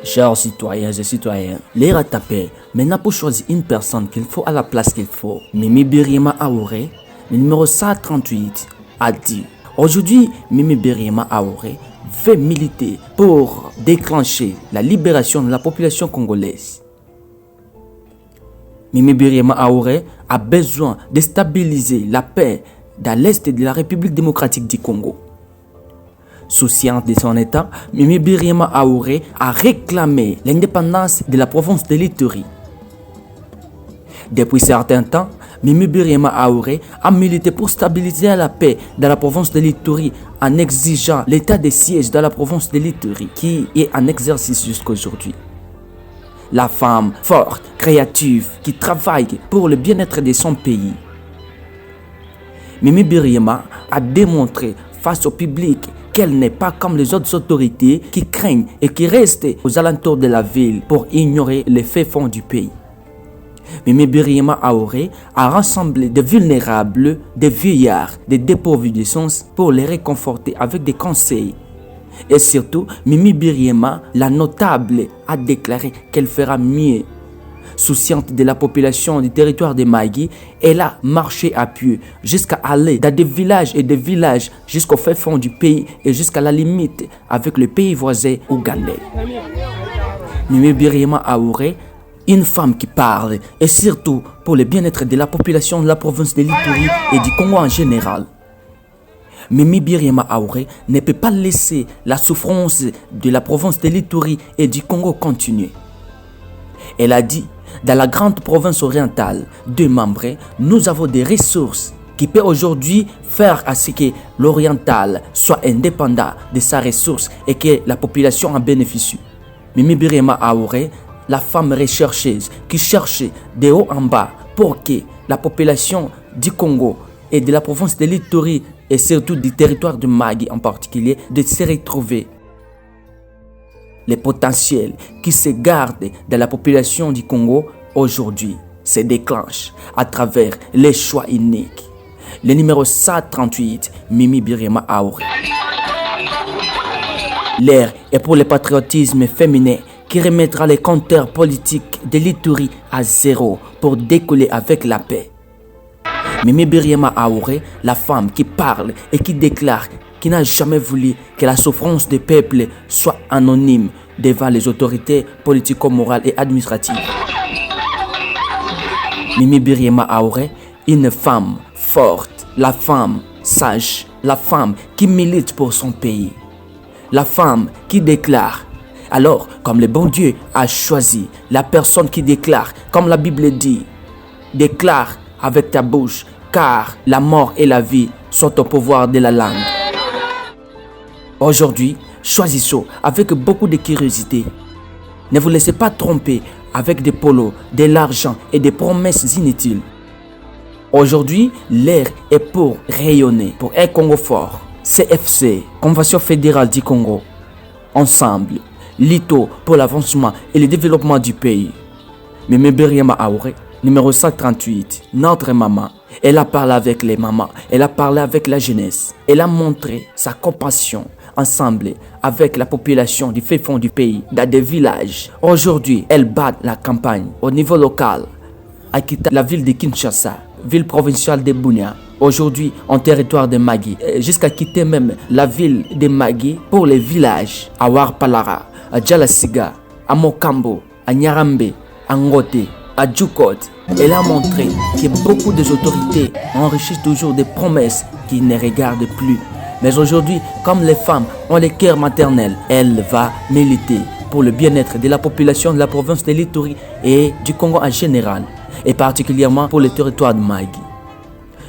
Chers citoyens et citoyens, l'air a tapé. Maintenant pour choisir une personne qu'il faut à la place qu'il faut. Mimi Birima Aouré, le numéro 138, a dit: aujourd'hui, Mimi Birima Aouré veut militer pour déclencher la libération de la population congolaise. Mimi Birima Aouré a besoin de stabiliser la paix dans l'est de la République démocratique du Congo. Souciante de son état, Mimi Birima Aouré a réclamé l'indépendance de la province de l'Ituri. Depuis certains temps, Mimi Birima Aouré a milité pour stabiliser la paix dans la province de l'Ituri en exigeant l'état de siège dans la province de l'Ituri qui est en exercice jusqu'à aujourd'hui. La femme forte, créative, qui travaille pour le bien-être de son pays. Mimi Birima a démontré face au public qu'elle n'est pas comme les autres autorités qui craignent et qui restent aux alentours de la ville pour ignorer les faits fonds du pays. Mimi Birima Aouré a rassemblé des vulnérables, des vieillards, des dépourvus de sens pour les réconforter avec des conseils. Et surtout, Mimi Birima, la notable, a déclaré qu'elle fera mieux. Souciante de la population du territoire de Magui, elle a marché à pied jusqu'à aller dans des villages et des villages jusqu'au fin fond du pays et jusqu'à la limite avec le pays voisin ougandais. Mimi Birima Aouré, une femme qui parle et surtout pour le bien-être de la population de la province de l'Ituri et du Congo en général. Mimi Birima Aouré ne peut pas laisser la souffrance de la province de l'Ituri et du Congo continuer. Elle a dit: dans la grande province orientale de Mambré, nous avons des ressources qui peuvent aujourd'hui faire à ce que l'oriental soit indépendant de sa ressource et que la population en bénéficie. Mimi Birima Aouré, la femme rechercheuse qui cherche de haut en bas pour que la population du Congo et de la province de l'Ituri et surtout du territoire de Magui en particulier de se retrouver. Les potentiels qui se gardent dans la population du Congo aujourd'hui se déclenchent à travers les choix uniques. Le numéro 138, Mimi Birima Aouré. L'air est pour le patriotisme féminin qui remettra les compteurs politiques de l'Ituri à zéro pour décoller avec la paix. Mimi Birima Aouré, la femme qui parle et qui déclare qui n'a jamais voulu que la souffrance des peuples soit anonyme devant les autorités politico-morales et administratives. Mimi Birima Aouré, une femme forte, la femme sage, la femme qui milite pour son pays, la femme qui déclare. Alors, comme le bon Dieu a choisi la personne qui déclare, comme la Bible dit, déclare avec ta bouche, car la mort et la vie sont au pouvoir de la langue. Aujourd'hui, choisissons avec beaucoup de curiosité. Ne vous laissez pas tromper avec des polos, de l'argent et des promesses inutiles. Aujourd'hui, l'air est pour rayonner, pour un Congo fort. CFC, Convention fédérale du Congo. Ensemble, l'ITO pour l'avancement et le développement du pays. Mimi Birima Aouré, numéro 138, notre maman. Elle a parlé avec les mamans, elle a parlé avec la jeunesse. Elle a montré sa compassion ensemble avec la population du fin fond du pays, dans des villages. Aujourd'hui, elle bat la campagne au niveau local, à quitter la ville de Kinshasa, ville provinciale de Bunia. Aujourd'hui, en territoire de Magui, jusqu'à quitter même la ville de Magui pour les villages, à Warpalara, à Djalasiga, à Mokambo, à Nyarambe, à Ngote, à Djoukot. Elle a montré que beaucoup des autorités enrichissent toujours des promesses qui ne regardent plus. Mais aujourd'hui, comme les femmes ont le cœur maternel, elle va militer pour le bien-être de la population de la province de l'Ituri et du Congo en général, et particulièrement pour le territoire de Magui.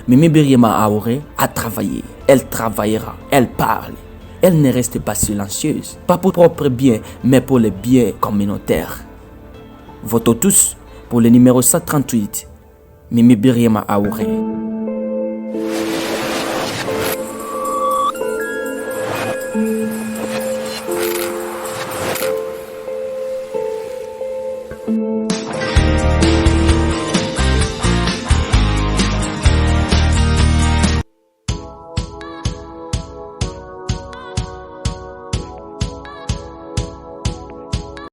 Mimi Birima Aouré a travaillé, elle travaillera, elle parle. Elle ne reste pas silencieuse, pas pour propre bien, mais pour le bien communautaire. Votons tous pour le numéro 138, Mimi Birima Aouré.